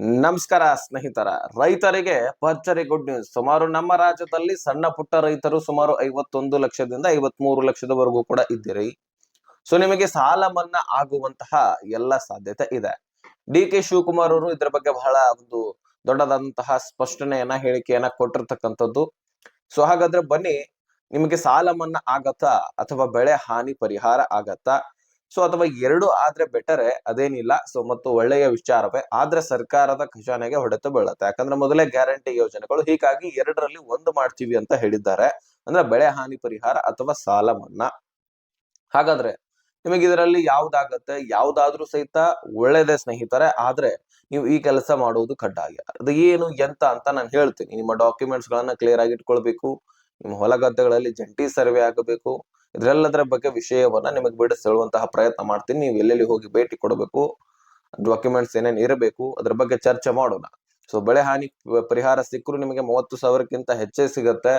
ನಮಸ್ಕಾರ ಸ್ನೇಹಿತರ. ರೈತರಿಗೆ ಭರ್ಜರಿ ಗುಡ್ ನ್ಯೂಸ್. ಸುಮಾರು ನಮ್ಮ ರಾಜ್ಯದಲ್ಲಿ ಸಣ್ಣ ಪುಟ್ಟ ರೈತರು ಸುಮಾರು 51 ಲಕ್ಷದಿಂದ 53 ಲಕ್ಷದವರೆಗೂ ಕೂಡ ಇದ್ದೀರಿ. ಸೊ ನಿಮಗೆ ಸಾಲ ಮನ್ನಾ ಆಗುವಂತಹ ಎಲ್ಲ ಸಾಧ್ಯತೆ ಇದೆ. ಡಿ.ಕೆ. ಶಿವಕುಮಾರ್ ಅವರು ಇದರ ಬಗ್ಗೆ ಬಹಳ ಒಂದು ದೊಡ್ಡದಾದಂತಹ ಸ್ಪಷ್ಟನೆಯನ್ನ ಹೇಳಿಕೆಯನ್ನ ಕೊಟ್ಟಿರ್ತಕ್ಕಂಥದ್ದು. ಸೊ ಹಾಗಾದ್ರೆ ಬನ್ನಿ, ನಿಮಗೆ ಸಾಲ ಮನ್ನಾ ಆಗತ್ತಾ ಅಥವಾ ಬೆಳೆ ಹಾನಿ ಪರಿಹಾರ ಆಗತ್ತಾ? ಸೊ ಅಥವಾ ಎರಡು ಆದ್ರೆ ಬೆಟರ್, ಅದೇನಿಲ್ಲ. ಸೊ ಮತ್ತು ಒಳ್ಳೆಯ ವಿಚಾರವೇ, ಆದ್ರೆ ಸರ್ಕಾರದ ಖಜಾನೆಗೆ ಹೊಡೆತ ಬೀಳುತ್ತೆ. ಯಾಕಂದ್ರೆ ಮೊದಲೇ ಗ್ಯಾರಂಟಿ ಯೋಜನೆಗಳು, ಹೀಗಾಗಿ ಎರಡರಲ್ಲಿ ಒಂದು ಮಾಡ್ತೀವಿ ಅಂತ ಹೇಳಿದ್ದಾರೆ. ಅಂದ್ರೆ ಬೆಳೆ ಹಾನಿ ಪರಿಹಾರ ಅಥವಾ ಸಾಲ ಮನ್ನಾ. ಹಾಗಾದ್ರೆ ನಿಮಗೆ ಇದರಲ್ಲಿ ಯಾವ್ದಾಗತ್ತೆ? ಯಾವ್ದಾದ್ರೂ ಸಹಿತ ಒಳ್ಳೇದೇ ಸ್ನೇಹಿತರೆ. ಆದ್ರೆ ನೀವು ಈ ಕೆಲಸ ಮಾಡುವುದು ಕಡ್ಡಾಯ. ಅದು ಏನು ಎಂತ ಅಂತ ನಾನು ಹೇಳ್ತೀನಿ. ನಿಮ್ಮ ಡಾಕ್ಯುಮೆಂಟ್ಸ್ ಗಳನ್ನ ಕ್ಲಿಯರ್ ಆಗಿ ಇಟ್ಕೊಳ್ಬೇಕು. ನಿಮ್ಮ ಹೊಲ ಗದ್ದೆಗಳಲ್ಲಿ ಜಂಟಿ ಸರ್ವೆ ಆಗಬೇಕು. ಇದರೆಲ್ಲದರ ಬಗ್ಗೆ ವಿಷಯವನ್ನ ನಿಮಗೆ ಬಿಡಿಸುವಂತಹ ಪ್ರಯತ್ನ ಮಾಡ್ತೀನಿ. ನೀವು ಎಲ್ಲೆಲ್ಲಿ ಹೋಗಿ ಭೇಟಿ ಕೊಡಬೇಕು, ಡಾಕ್ಯುಮೆಂಟ್ಸ್ ಏನೇನ್ ಇರಬೇಕು, ಅದ್ರ ಬಗ್ಗೆ ಚರ್ಚೆ ಮಾಡೋಣ. ಸೊ ಬೆಳೆ ಹಾನಿ ಪರಿಹಾರ ಸಿಕ್ಕರು ನಿಮಗೆ 30,000ಕ್ಕಿಂತ ಹೆಚ್ಚೇ ಸಿಗತ್ತೆ.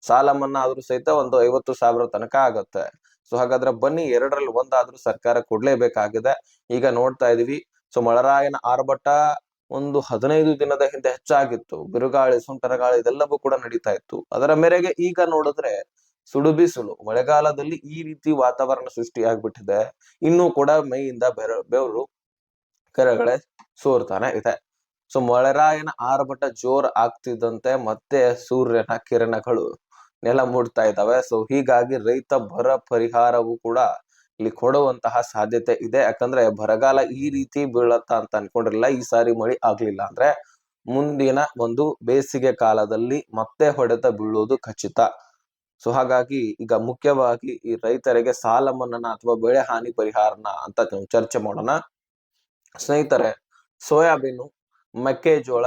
ಸಾಲ ಮನ್ನಾ ಆದ್ರೂ ಸಹಿತ ಒಂದು 50,000 ತನಕ ಆಗತ್ತೆ. ಸೊ ಹಾಗಾದ್ರೆ ಬನ್ನಿ, ಎರಡರಲ್ಲಿ ಒಂದಾದ್ರೂ ಸರ್ಕಾರ ಕೊಡ್ಲೇಬೇಕಾಗಿದೆ. ಈಗ ನೋಡ್ತಾ ಇದೀವಿ. ಸೊ ಮಳೆರಾಯನ ಆರ್ಭಟ ಒಂದು 15 ದಿನದ ಹಿಂದೆ ಹೆಚ್ಚಾಗಿತ್ತು. ಬಿರುಗಾಳಿ, ಸುಂಟರಗಾಳಿ ಇದೆಲ್ಲವೂ ಕೂಡ ನಡೀತಾ ಇತ್ತು. ಅದರ ಮೇರೆಗೆ ಈಗ ನೋಡಿದ್ರೆ ಸುಡು ಬಿಸಿಲು. ಮಳೆಗಾಲದಲ್ಲಿ ಈ ರೀತಿ ವಾತಾವರಣ ಸೃಷ್ಟಿ ಆಗ್ಬಿಟ್ಟಿದೆ. ಇನ್ನೂ ಕೂಡ ಮೈಯಿಂದ ಬೆವರು ಕೆರಗಡೆ ಸೋರ್ತಾನೆ ಇದೆ. ಸೊ ಮಳೆರಾಯನ ಆರ್ಭಟ ಜೋರ್ ಆಗ್ತಿದ್ದಂತೆ ಮತ್ತೆ ಸೂರ್ಯನ ಕಿರಣಗಳು ನೆಲ ಮೂಡ್ತಾ ಇದ್ದಾವೆ. ಸೊ ಹೀಗಾಗಿ ರೈತ ಬರ ಪರಿಹಾರವೂ ಕೂಡ ಇಲ್ಲಿ ಕೊಡುವಂತಹ ಸಾಧ್ಯತೆ ಇದೆ. ಯಾಕಂದ್ರೆ ಬರಗಾಲ ಈ ರೀತಿ ಬೀಳತ್ತ ಅಂತ ಅನ್ಕೊಂಡಿರ್ಲಿಲ್ಲ. ಈ ಸಾರಿ ಮಳಿ ಆಗ್ಲಿಲ್ಲ ಅಂದ್ರೆ ಮುಂದಿನ ಒಂದು ಬೇಸಿಗೆ ಕಾಲದಲ್ಲಿ ಮತ್ತೆ ಹೊಡೆತ ಬೀಳುವುದು ಖಚಿತ. ಸೊ ಹಾಗಾಗಿ ಈಗ ಮುಖ್ಯವಾಗಿ ಈ ರೈತರಿಗೆ ಸಾಲ ಮನ್ನಾ ಅಥವಾ ಬೆಳೆ ಹಾನಿ ಪರಿಹಾರನ ಅಂತ ಚರ್ಚೆ ಮಾಡೋಣ ಸ್ನೇಹಿತರೆ. ಸೋಯಾಬೀನು, ಮೆಕ್ಕೆಜೋಳ,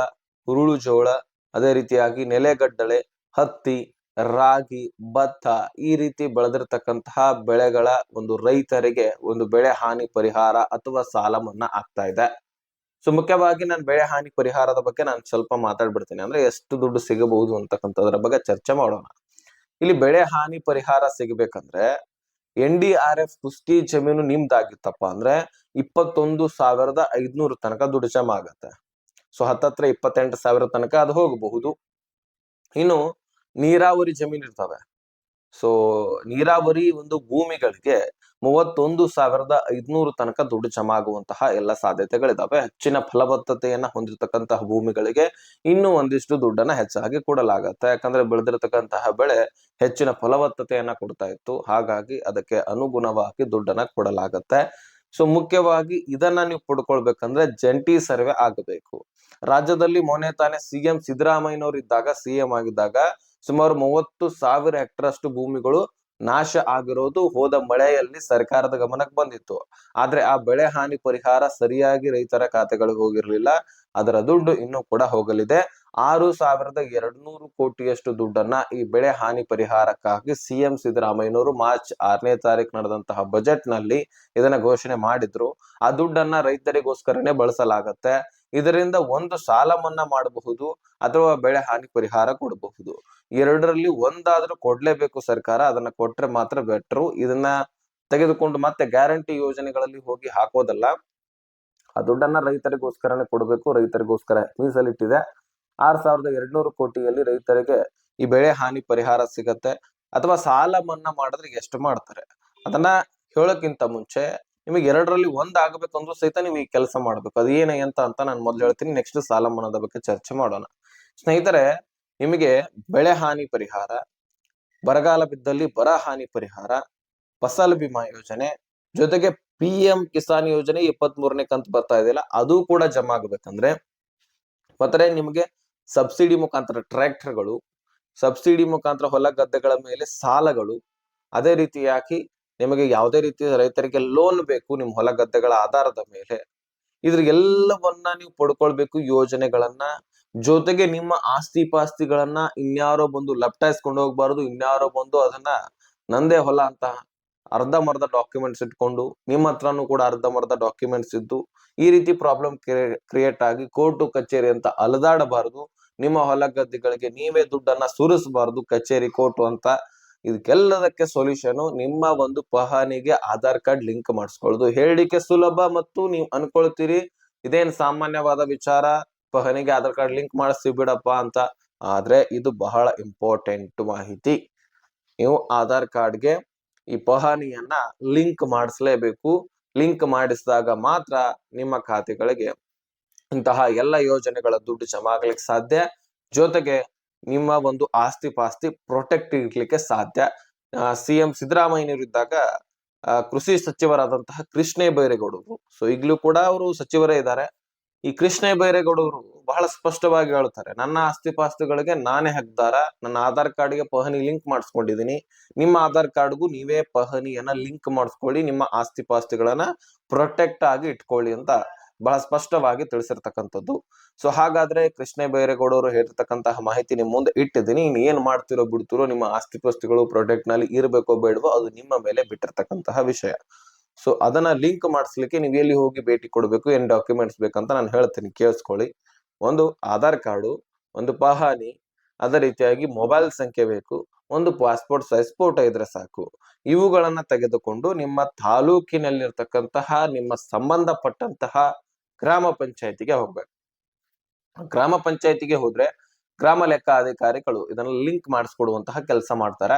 ಹುರುಳು ಜೋಳ, ಅದೇ ರೀತಿಯಾಗಿ ನೆಲೆಗಡ್ಡಲೆ, ಹತ್ತಿ, ರಾಗಿ, ಭತ್ತ ಈ ರೀತಿ ಬೆಳೆದಿರ್ತಕ್ಕಂತಹ ಬೆಳೆಗಳ ಒಂದು ರೈತರಿಗೆ ಒಂದು ಬೆಳೆ ಹಾನಿ ಪರಿಹಾರ ಅಥವಾ ಸಾಲ ಮನ್ನಾ ಆಗ್ತಾ ಇದೆ. ಸೊ ಮುಖ್ಯವಾಗಿ ನಾನು ಬೆಳೆ ಹಾನಿ ಪರಿಹಾರದ ಬಗ್ಗೆ ನಾನು ಸ್ವಲ್ಪ ಮಾತಾಡ್ಬಿಡ್ತೀನಿ. ಅಂದ್ರೆ ಎಷ್ಟು ದುಡ್ಡು ಸಿಗಬಹುದು ಅಂತಕ್ಕಂಥದ್ರ ಬಗ್ಗೆ ಚರ್ಚೆ ಮಾಡೋಣ. ಇಲ್ಲಿ ಬೆಳೆ ಹಾನಿ ಪರಿಹಾರ ಸಿಗಬೇಕಂದ್ರೆ NDRF ಕುಸ್ತಿ ಜಮೀನು ನಿಮ್ದಾಗಿತ್ತಪ್ಪ ಅಂದ್ರೆ 21,500 ತನಕ ದುಡ್ಡು ಜಮಾ ಆಗತ್ತೆ. ಸೊ ಹತ್ತತ್ರ 28,000 ತನಕ ಅದು ಹೋಗಬಹುದು. ಇನ್ನು ನೀರಾವರಿ ಜಮೀನು ಇರ್ತವೆ. ಸೊ ನೀರಾವರಿ ಒಂದು ಭೂಮಿಗಳಿಗೆ 31,500 ತನಕ ದುಡ್ಡು ಜಮಾ ಆಗುವಂತಹ ಎಲ್ಲ ಸಾಧ್ಯತೆಗಳಿದಾವೆ. ಹೆಚ್ಚಿನ ಫಲವತ್ತತೆಯನ್ನ ಹೊಂದಿರತಕ್ಕಂತಹ ಭೂಮಿಗಳಿಗೆ ಇನ್ನೂ ಒಂದಿಷ್ಟು ದುಡ್ಡನ್ನ ಹೆಚ್ಚಾಗಿ ಕೊಡಲಾಗತ್ತೆ. ಯಾಕಂದ್ರೆ ಬೆಳೆದಿರತಕ್ಕಂತಹ ಬೆಳೆ ಹೆಚ್ಚಿನ ಫಲವತ್ತತೆಯನ್ನ ಕೊಡ್ತಾ ಇತ್ತು. ಹಾಗಾಗಿ ಅದಕ್ಕೆ ಅನುಗುಣವಾಗಿ ದುಡ್ಡನ್ನ ಕೊಡಲಾಗತ್ತೆ. ಸೊ ಮುಖ್ಯವಾಗಿ ಇದನ್ನ ನೀವು ಪಡ್ಕೊಳ್ಬೇಕಂದ್ರೆ ಜಂಟಿ ಸರ್ವೆ ಆಗಬೇಕು. ರಾಜ್ಯದಲ್ಲಿ ಮೊನ್ನೆ ತಾನೇ CM ಸಿದ್ದರಾಮಯ್ಯನವರು ಇದ್ದಾಗ, CM ಆಗಿದ್ದಾಗ ಸುಮಾರು 30,000 ಹೆಕ್ಟರ್ ಅಷ್ಟು ಭೂಮಿಗಳು ನಾಶ ಆಗಿರೋದು ಹೋದ ಮಳೆಯಲ್ಲಿ ಸರ್ಕಾರದ ಗಮನಕ್ಕೆ ಬಂದಿತ್ತು. ಆದ್ರೆ ಆ ಬೆಳೆ ಹಾನಿ ಪರಿಹಾರ ಸರಿಯಾಗಿ ರೈತರ ಖಾತೆಗಳಿಗೆ ಹೋಗಿರ್ಲಿಲ್ಲ. ಅದರ ದುಡ್ಡು ಇನ್ನೂ ಕೂಡ ಹೋಗಲಿದೆ. 6,200 ಕೋಟಿಯಷ್ಟು ದುಡ್ಡನ್ನ ಈ ಬೆಳೆ ಹಾನಿ ಪರಿಹಾರಕ್ಕಾಗಿ CM ಸಿದ್ದರಾಮಯ್ಯನವರು ಮಾರ್ಚ್ 6ನೇ ತಾರೀಕು ನಡೆದಂತಹ ಬಜೆಟ್ ನಲ್ಲಿ ಇದನ್ನ ಘೋಷಣೆ ಮಾಡಿದ್ರು. ಆ ದುಡ್ಡನ್ನ ರೈತರಿಗೋಸ್ಕರನೇ ಬಳಸಲಾಗತ್ತೆ. ಇದರಿಂದ ಒಂದು ಸಾಲ ಮನ್ನಾ ಮಾಡಬಹುದು ಅಥವಾ ಬೆಳೆ ಹಾನಿ ಪರಿಹಾರ ಕೊಡಬಹುದು. ಎರಡರಲ್ಲಿ ಒಂದಾದ್ರೂ ಕೊಡ್ಲೇಬೇಕು ಸರ್ಕಾರ. ಅದನ್ನ ಕೊಟ್ರೆ ಮಾತ್ರ ಬೆಟ್ರು. ಇದನ್ನ ತೆಗೆದುಕೊಂಡು ಮತ್ತೆ ಗ್ಯಾರಂಟಿ ಯೋಜನೆಗಳಲ್ಲಿ ಹೋಗಿ ಹಾಕೋದಲ್ಲ. ಆ ದುಡ್ಡನ್ನ ರೈತರಿಗೋಸ್ಕರನೇ ಕೊಡಬೇಕು. ರೈತರಿಗೋಸ್ಕರ ಮೀಸಲಿಟ್ಟಿದೆ. 6,200 ಕೋಟಿಯಲ್ಲಿ ರೈತರಿಗೆ ಈ ಬೆಳೆ ಹಾನಿ ಪರಿಹಾರ ಸಿಗತ್ತೆ. ಅಥವಾ ಸಾಲ ಮನ್ನಾ ಮಾಡಿದ್ರೆ ಎಷ್ಟು ಮಾಡ್ತಾರೆ ಅದನ್ನ ಹೇಳೋಕ್ಕಿಂತ ಮುಂಚೆ ನಿಮಗೆ ಎರಡರಲ್ಲಿ ಒಂದ್ ಆಗ್ಬೇಕಂದ್ರೂ ಸಹಿತ ನೀವು ಈ ಕೆಲಸ ಮಾಡ್ಬೇಕು. ಅದು ಏನ ಅಂತ ನಾನು ಮೊದ್ಲು ಹೇಳ್ತೀನಿ. ನೆಕ್ಸ್ಟ್ ಸಾಲ ಮನ್ನಾದ ಬಗ್ಗೆ ಚರ್ಚೆ ಮಾಡೋಣ ಸ್ನೇಹಿತರೆ. ನಿಮಗೆ ಬೆಳೆ ಹಾನಿ ಪರಿಹಾರ, ಬರಗಾಲ ಬಿದ್ದಲ್ಲಿ ಬರ ಹಾನಿ ಪರಿಹಾರ, ಫಸಲ್ ಬಿಮಾ ಯೋಜನೆ, ಜೊತೆಗೆ PM ಕಿಸಾನ್ ಯೋಜನೆ 23ನೇ ಕಂತು ಬರ್ತಾ ಇದೆಯಲ್ಲ, ಅದು ಕೂಡ ಜಮಾ ಆಗ್ಬೇಕಂದ್ರೆ ಮತ್ತೆ ನಿಮಗೆ ಸಬ್ಸಿಡಿ ಮುಖಾಂತರ ಟ್ರ್ಯಾಕ್ಟರ್ಗಳು, ಸಬ್ಸಿಡಿ ಮುಖಾಂತರ ಹೊಲ ಗದ್ದೆಗಳ ಮೇಲೆ ಸಾಲಗಳು, ಅದೇ ರೀತಿಯಾಗಿ ನಿಮಗೆ ಯಾವುದೇ ರೀತಿಯ ರೈತರಿಗೆ ಲೋನ್ ಬೇಕು ನಿಮ್ಮ ಹೊಲ ಗದ್ದೆಗಳ ಆಧಾರದ ಮೇಲೆ, ಇದ್ರ ಎಲ್ಲವನ್ನ ನೀವು ಪಡ್ಕೊಳ್ಬೇಕು ಯೋಜನೆಗಳನ್ನ. ಜೊತೆಗೆ ನಿಮ್ಮ ಆಸ್ತಿ ಪಾಸ್ತಿಗಳನ್ನ ಇನ್ಯಾರೋ ಬಂದು ಲಪ್ಟಾಯಿಸ್ಕೊಂಡು ಹೋಗ್ಬಾರ್ದು. ಇನ್ಯಾರೋ ಬಂದು ಅದನ್ನ ನಂದೇ ಹೊಲ ಅಂತ ಅರ್ಧಂಬರ್ಧ ಡಾಕ್ಯುಮೆಂಟ್ಸ್ ಇಟ್ಕೊಂಡು ನಿಮ್ಮ ಹತ್ರನೂ ಕೂಡ ಅರ್ಧಂಬರ್ಧ ಡಾಕ್ಯುಮೆಂಟ್ಸ್ ಇದ್ದು ಈ ರೀತಿ ಪ್ರಾಬ್ಲಮ್ ಕ್ರಿಯೇಟ್ ಆಗಿ ಕೋರ್ಟು ಕಚೇರಿ ಅಂತ ಅಲದಾಡಬಾರದು. ನಿಮ್ಮ ಹೊಲ ಗದ್ದೆಗಳಿಗೆ ನೀವೇ ದುಡ್ಡನ್ನ ಸುರಿಸಬಾರದು, ಕಚೇರಿ ಕೋರ್ಟು ಅಂತ. ಇದಕ್ಕೆಲ್ಲದಕ್ಕೆ ಸೊಲ್ಯೂಷನ್ ನಿಮ್ಮ ಒಂದು ಪಹಣಿಗೆ ಆಧಾರ್ ಕಾರ್ಡ್ ಲಿಂಕ್ ಮಾಡಿಸ್ಕೊಳ್ಳೋದು. ಹೇಳಿಕೆ ಸುಲಭ ಮತ್ತು ನೀವು ಅನ್ಕೊಳ್ತೀರಿ ಇದೇನ್ ಸಾಮಾನ್ಯವಾದ ವಿಚಾರ, ಪಹಣಿಗೆ ಆಧಾರ್ ಕಾರ್ಡ್ ಲಿಂಕ್ ಮಾಡಿಸ್ತೀವಿ ಬಿಡಪ್ಪ ಅಂತ. ಆದ್ರೆ ಇದು ಬಹಳ ಇಂಪಾರ್ಟೆಂಟ್ ಮಾಹಿತಿ. ನೀವು ಆಧಾರ್ ಕಾರ್ಡ್ಗೆ ಈ ಪಹಣಿಯನ್ನ ಲಿಂಕ್ ಮಾಡಿಸ್ಲೇಬೇಕು. ಲಿಂಕ್ ಮಾಡಿಸಿದಾಗ ಮಾತ್ರ ನಿಮ್ಮ ಖಾತೆಗಳಿಗೆ ಇಂತಹ ಎಲ್ಲ ಯೋಜನೆಗಳ ದುಡ್ಡು ಜಮಾ ಆಗ್ಲಿಕ್ಕೆ ಸಾಧ್ಯ. ಜೊತೆಗೆ ನಿಮ್ಮ ಒಂದು ಆಸ್ತಿ ಪಾಸ್ತಿ ಪ್ರೊಟೆಕ್ಟ್ ಇರ್ಲಿಕ್ಕೆ ಸಾಧ್ಯ. ಸಿಎಂ ಸಿದ್ದರಾಮಯ್ಯನವರು ಇದ್ದಾಗ ಕೃಷಿ ಸಚಿವರಾದಂತಹ ಕೃಷ್ಣ ಬೈರೇಗೌಡರು, ಸೊ ಈಗಲೂ ಕೂಡ ಅವರು ಸಚಿವರೇ ಇದ್ದಾರೆ. ಈ ಕೃಷ್ಣ ಬೈರೇಗೌಡರು ಬಹಳ ಸ್ಪಷ್ಟವಾಗಿ ಹೇಳ್ತಾರೆ, ನನ್ನ ಆಸ್ತಿ ಪಾಸ್ತಿಗಳಿಗೆ ನಾನೇ ಹಕ್ದಾರ, ನನ್ನ ಆಧಾರ್ ಕಾರ್ಡ್ಗೆ ಪಹಣಿ ಲಿಂಕ್ ಮಾಡಿಸ್ಕೊಂಡಿದೀನಿ, ನಿಮ್ಮ ಆಧಾರ್ ಕಾರ್ಡ್ಗೂ ನೀವೇ ಪಹಣಿಯನ್ನ ಲಿಂಕ್ ಮಾಡಿಸ್ಕೊಳ್ಳಿ, ನಿಮ್ಮ ಆಸ್ತಿ ಪಾಸ್ತಿಗಳನ್ನ ಪ್ರೊಟೆಕ್ಟ್ ಆಗಿ ಇಟ್ಕೊಳ್ಳಿ ಅಂತ ಬಹಳ ಸ್ಪಷ್ಟವಾಗಿ ತಿಳಿಸಿರ್ತಕ್ಕಂಥದ್ದು. ಸೊ ಹಾಗಾದ್ರೆ ಕೃಷ್ಣ ಬೈರೇಗೌಡರು ಹೇಳಿರ್ತಕ್ಕಂತಹ ಮಾಹಿತಿ ನಿಮ್ ಮುಂದೆ ಇಟ್ಟಿದ್ದೀನಿ. ಇನ್ ಏನ್ ಮಾಡ್ತಿರೋ ಬಿಡ್ತಿರೋ, ನಿಮ್ಮ ಆಸ್ತಿ ಪಾಸ್ತಿಗಳು ಪ್ರೊಟೆಕ್ಟ್ ನಲ್ಲಿ ಇರ್ಬೇಕೋ ಬೇಡವೋ ಅದು ನಿಮ್ಮ ಮೇಲೆ ಬಿಟ್ಟಿರ್ತಕ್ಕಂತಹ ವಿಷಯ. ಸೊ ಅದನ್ನ ಲಿಂಕ್ ಮಾಡಿಸ್ಲಿಕ್ಕೆ ನೀವು ಎಲ್ಲಿ ಹೋಗಿ ಭೇಟಿ ಕೊಡ್ಬೇಕು, ಏನ್ ಡಾಕ್ಯುಮೆಂಟ್ಸ್ ಬೇಕಂತ ನಾನು ಹೇಳ್ತೀನಿ, ಕೇಳಿಸ್ಕೊಳ್ಳಿ. ಒಂದು ಆಧಾರ್ ಕಾರ್ಡು, ಒಂದು ಪಹಣಿ, ಅದೇ ರೀತಿಯಾಗಿ ಮೊಬೈಲ್ ಸಂಖ್ಯೆ ಬೇಕು, ಒಂದು ಪಾಸ್ಪೋರ್ಟ್ ಸೈಜ್ ಫೋಟೋ ಇದ್ರೆ ಸಾಕು. ಇವುಗಳನ್ನ ತೆಗೆದುಕೊಂಡು ನಿಮ್ಮ ತಾಲೂಕಿನಲ್ಲಿರ್ತಕ್ಕಂತಹ ನಿಮ್ಮ ಸಂಬಂಧಪಟ್ಟಂತಹ ಗ್ರಾಮ ಪಂಚಾಯತಿಗೆ ಹೋಗ್ಬೇಕು. ಗ್ರಾಮ ಪಂಚಾಯತಿಗೆ ಹೋದ್ರೆ ಗ್ರಾಮ ಲೆಕ್ಕ ಅಧಿಕಾರಿಗಳು ಇದನ್ನ ಲಿಂಕ್ ಮಾಡಿಸ್ಕೊಡುವಂತಹ ಕೆಲಸ ಮಾಡ್ತಾರೆ.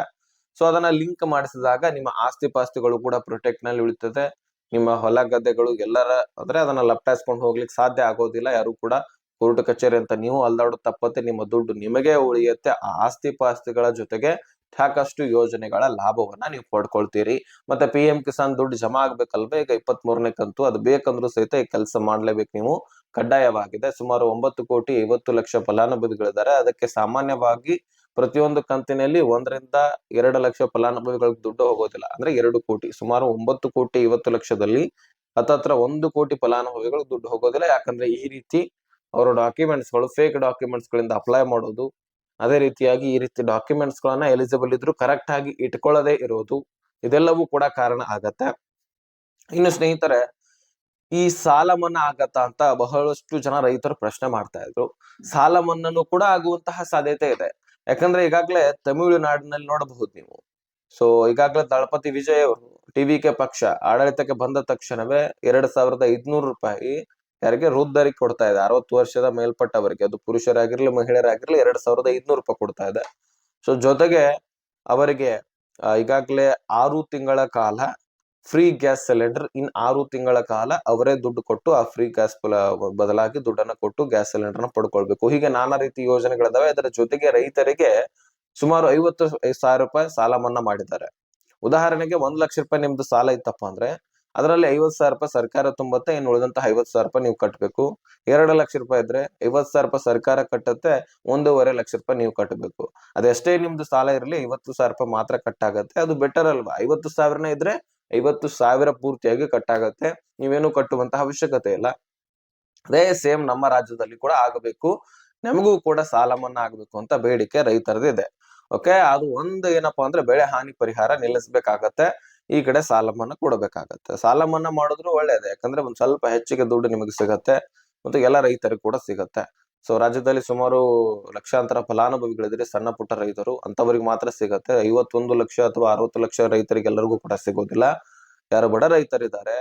ಸೊ ಅದನ್ನ ಲಿಂಕ್ ಮಾಡಿಸಿದಾಗ ನಿಮ್ಮ ಆಸ್ತಿ ಪಾಸ್ತಿಗಳು ಕೂಡ ಪ್ರೊಟೆಕ್ಟ್ ನಲ್ಲಿ ಉಳಿತದೆ. ನಿಮ್ಮ ಹೊಲ ಗದ್ದೆಗಳು ಎಲ್ಲರ ಅಂದ್ರೆ ಅದನ್ನ ಲಪ್ಟಾಯಿಸ್ಕೊಂಡು ಹೋಗ್ಲಿಕ್ಕೆ ಸಾಧ್ಯ ಆಗೋದಿಲ್ಲ ಯಾರು ಕೂಡ. ಕೋರ್ಟ್ ಕಚೇರಿ ಅಂತ ನೀವು ಅಲ್ದಾಡೋ ತಪ್ಪತ್ತೆ, ನಿಮ್ಮ ದುಡ್ಡು ನಿಮಗೆ ಉಳಿಯುತ್ತೆ. ಆ ಆಸ್ತಿ ಪಾಸ್ತಿಗಳ ಜೊತೆಗೆ ಸಾಕಷ್ಟು ಯೋಜನೆಗಳ ಲಾಭವನ್ನ ನೀವು ಪಡ್ಕೊಳ್ತೀರಿ. ಮತ್ತೆ PM ಕಿಸಾನ್ ದುಡ್ಡು ಜಮಾ ಆಗ್ಬೇಕಲ್ವೇ, ಈಗ 23ನೇ ಕಂತು, ಅದು ಬೇಕಂದ್ರೂ ಸಹಿತ ಈ ಕೆಲಸ ಮಾಡ್ಲೇಬೇಕು ನೀವು, ಕಡ್ಡಾಯವಾಗಿದೆ. ಸುಮಾರು 9,50,00,000 ಫಲಾನುಭವಿಗಳಿದ್ದಾರೆ. ಅದಕ್ಕೆ ಸಾಮಾನ್ಯವಾಗಿ ಪ್ರತಿಯೊಂದು ಕಂತಿನಲ್ಲಿ 1-2 ಲಕ್ಷ ಫಲಾನುಭವಿಗಳಿಗೆ ದುಡ್ಡು ಹೋಗೋದಿಲ್ಲ, ಅಂದ್ರೆ 2 ಕೋಟಿ, ಸುಮಾರು 9,50,00,000ದಲ್ಲಿ ಹತ್ತತ್ರ 1 ಕೋಟಿ ಫಲಾನುಭವಿಗಳು ದುಡ್ಡು ಹೋಗೋದಿಲ್ಲ. ಯಾಕಂದ್ರೆ ಈ ರೀತಿ ಅವರ ಡಾಕ್ಯುಮೆಂಟ್ಸ್ ಗಳು ಫೇಕ್ ಡಾಕ್ಯುಮೆಂಟ್ಸ್ ಗಳಿಂದ ಅಪ್ಲೈ ಮಾಡೋದು, ಅದೇ ರೀತಿಯಾಗಿ ಈ ರೀತಿ ಡಾಕ್ಯುಮೆಂಟ್ಸ್ ಗಳನ್ನ ಎಲಿಜಿಬಲ್ ಇದ್ರು ಕರೆಕ್ಟ್ ಆಗಿ ಇಟ್ಕೊಳ್ಳದೆ ಇರೋದು, ಇದೆಲ್ಲವೂ ಕೂಡ ಕಾರಣ ಆಗತ್ತೆ. ಇನ್ನು ಸ್ನೇಹಿತರೆ, ಈ ಸಾಲ ಮನ್ನಾ ಆಗತ್ತಾ ಅಂತ ಬಹಳಷ್ಟು ಜನ ರೈತರು ಪ್ರಶ್ನೆ ಮಾಡ್ತಾ ಇದ್ರು. ಸಾಲ ಮನ್ನಾನು ಕೂಡ ಆಗುವಂತಹ ಸಾಧ್ಯತೆ ಇದೆ. ಯಾಕಂದ್ರೆ ಈಗಾಗ್ಲೇ ತಮಿಳುನಾಡಿನಲ್ಲಿ ನೋಡಬಹುದು ನೀವು. ಸೊ ಈಗಾಗ್ಲೇ ದಳಪತಿ ವಿಜಯ್ ಅವರು TVK ಪಕ್ಷ ಆಡಳಿತಕ್ಕೆ ಬಂದ ತಕ್ಷಣವೇ 2,500 ರೂಪಾಯಿ ಯಾರಿಗೆ ವೃದ್ಧರಿಗೆ ಕೊಡ್ತಾ ಇದೆ, 60 ವರ್ಷದ ಮೇಲ್ಪಟ್ಟವರಿಗೆ, ಅದು ಪುರುಷರಾಗಿರ್ಲಿ ಮಹಿಳೆಯರಾಗಿರ್ಲಿ 2,500 ರೂಪಾಯಿ ಕೊಡ್ತಾ ಇದೆ. ಸೊ ಜೊತೆಗೆ ಅವರಿಗೆ ಈಗಾಗ್ಲೇ 6 ತಿಂಗಳ ಕಾಲ ಫ್ರೀ ಗ್ಯಾಸ್ ಸಿಲಿಂಡರ್, ಇನ್ 6 ತಿಂಗಳ ಕಾಲ ಅವರೇ ದುಡ್ಡು ಕೊಟ್ಟು ಆ ಫ್ರೀ ಗ್ಯಾಸ್ ಬದಲಾಗಿ ದುಡ್ಡನ್ನ ಕೊಟ್ಟು ಗ್ಯಾಸ್ ಸಿಲಿಂಡರ್ ನ ಪಡ್ಕೊಳ್ಬೇಕು. ಹೀಗೆ ನಾನಾ ರೀತಿ ಯೋಜನೆಗಳಿದಾವೆ. ಅದರ ಜೊತೆಗೆ ರೈತರಿಗೆ ಸುಮಾರು 55,000 ರೂಪಾಯಿ ಸಾಲ ಮನ್ನಾ ಮಾಡಿದ್ದಾರೆ. ಉದಾಹರಣೆಗೆ 1 ಲಕ್ಷ ರೂಪಾಯಿ ನಿಮ್ದು ಸಾಲ ಇತ್ತಪ್ಪ ಅಂದ್ರೆ ಅದರಲ್ಲಿ 50,000 ರೂಪಾಯಿ ಸರ್ಕಾರ ತುಂಬುತ್ತೆ, ಇನ್ನು ಉಳಿದಂತ 50,000 ರೂಪಾಯಿ ನೀವು ಕಟ್ಟಬೇಕು. 2 ಲಕ್ಷ ರೂಪಾಯಿ ಇದ್ರೆ 50,000 ರೂಪಾಯಿ ಸರ್ಕಾರ ಕಟ್ಟುತ್ತೆ, 1.5 ಲಕ್ಷ ರೂಪಾಯಿ ನೀವು ಕಟ್ಟಬೇಕು. ಅದೆಷ್ಟೇ ನಿಮ್ದು ಸಾಲ ಇರಲಿ 50,000 ರೂಪಾಯಿ ಮಾತ್ರ ಕಟ್ಟಾಗತ್ತೆ. ಅದು ಬೆಟರ್ ಅಲ್ವಾ? 50,000 ಇದ್ರೆ 50,000 ಪೂರ್ತಿಯಾಗಿ ಕಟ್ಟಾಗತ್ತೆ, ನೀವೇನು ಕಟ್ಟುವಂತಹ ಅವಶ್ಯಕತೆ ಇಲ್ಲ. ಅದೇ ಸೇಮ್ ನಮ್ಮ ರಾಜ್ಯದಲ್ಲಿ ಕೂಡ ಆಗಬೇಕು, ನಮಗೂ ಕೂಡ ಸಾಲ ಮನ್ನಾ ಆಗ್ಬೇಕು ಅಂತ ಬೇಡಿಕೆ ರೈತರದಿದೆ. ಓಕೆ, ಅದು ಒಂದು ಏನಪ್ಪಾ ಅಂದ್ರೆ ಬೆಳೆ ಹಾನಿ ಪರಿಹಾರ ನಿಲ್ಲಿಸಬೇಕಾಗತ್ತೆ, ಈ ಕಡೆ ಸಾಲ ಮನ್ನಾ ಕೊಡಬೇಕಾಗತ್ತೆ. ಸಾಲ ಮನ್ನಾ ಮಾಡಿದ್ರು ಒಳ್ಳೇದೇ, ಯಾಕಂದ್ರೆ ಒಂದ್ ಸ್ವಲ್ಪ ಹೆಚ್ಚಿಗೆ ದುಡ್ಡು ನಿಮಗೆ ಸಿಗತ್ತೆ, ಮತ್ತು ಎಲ್ಲ ರೈತರಿಗೆ ಕೂಡ ಸಿಗತ್ತೆ. ಸೊ ರಾಜ್ಯದಲ್ಲಿ ಸುಮಾರು ಲಕ್ಷಾಂತರ ಫಲಾನುಭವಿಗಳಿದ್ರೆ, ಸಣ್ಣ ಪುಟ್ಟ ರೈತರು ಅಂತವರಿಗೆ ಮಾತ್ರ ಸಿಗತ್ತೆ. 51 ಲಕ್ಷ ಅಥವಾ 60 ಲಕ್ಷ ರೈತರಿಗೆಲ್ಲರಿಗೂ ಕೂಡ ಸಿಗೋದಿಲ್ಲ. ಯಾರು ಬಡ ರೈತರಿದ್ದಾರೆ,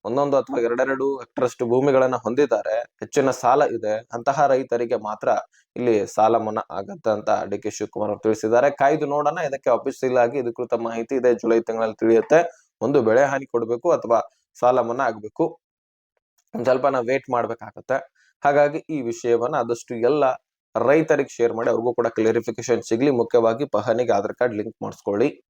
1 ಅಥವಾ 2 ಹೆಕ್ಟರ್ ಭೂಮಿಗಳನ್ನ ಹೊಂದಿದ್ದಾರೆ, ಹೆಚ್ಚಿನ ಸಾಲ ಇದೆ, ಅಂತಹ ರೈತರಿಗೆ ಮಾತ್ರ ಇಲ್ಲಿ ಸಾಲ ಮನ್ನಾ ಆಗತ್ತೆ ಅಂತ DK ಶಿವಕುಮಾರ್ ಅವರು ತಿಳಿಸಿದ್ದಾರೆ. ಕಾಯ್ದು ನೋಡೋಣ, ಇದಕ್ಕೆ ಅಫಿಷಿಯಲ್ ಆಗಿ ಅಧಿಕೃತ ಮಾಹಿತಿ ಇದೆ, ಜುಲೈ ತಿಂಗಳಲ್ಲಿ ತಿಳಿಯುತ್ತೆ. ಒಂದು ಬೆಳೆ ಹಾನಿ ಕೊಡ್ಬೇಕು ಅಥವಾ ಸಾಲ ಮನ್ನಾ ಆಗ್ಬೇಕು, ಒಂದ್ ಸ್ವಲ್ಪ ನಾವು ವೇಟ್ ಮಾಡ್ಬೇಕಾಗತ್ತೆ. ಹಾಗಾಗಿ ಈ ವಿಷಯವನ್ನ ಆದಷ್ಟು ಎಲ್ಲ ರೈತರಿಗೆ ಶೇರ್ ಮಾಡಿ, ಅವ್ರಿಗೂ ಕೂಡ ಕ್ಲಿಯರಿಫಿಕೇಶನ್ ಸಿಗ್ಲಿ. ಮುಖ್ಯವಾಗಿ ಪಹಣಿಗೆ ಆಧಾರ್ ಕಾರ್ಡ್ ಲಿಂಕ್ ಮಾಡಿಸ್ಕೊಳ್ಳಿ.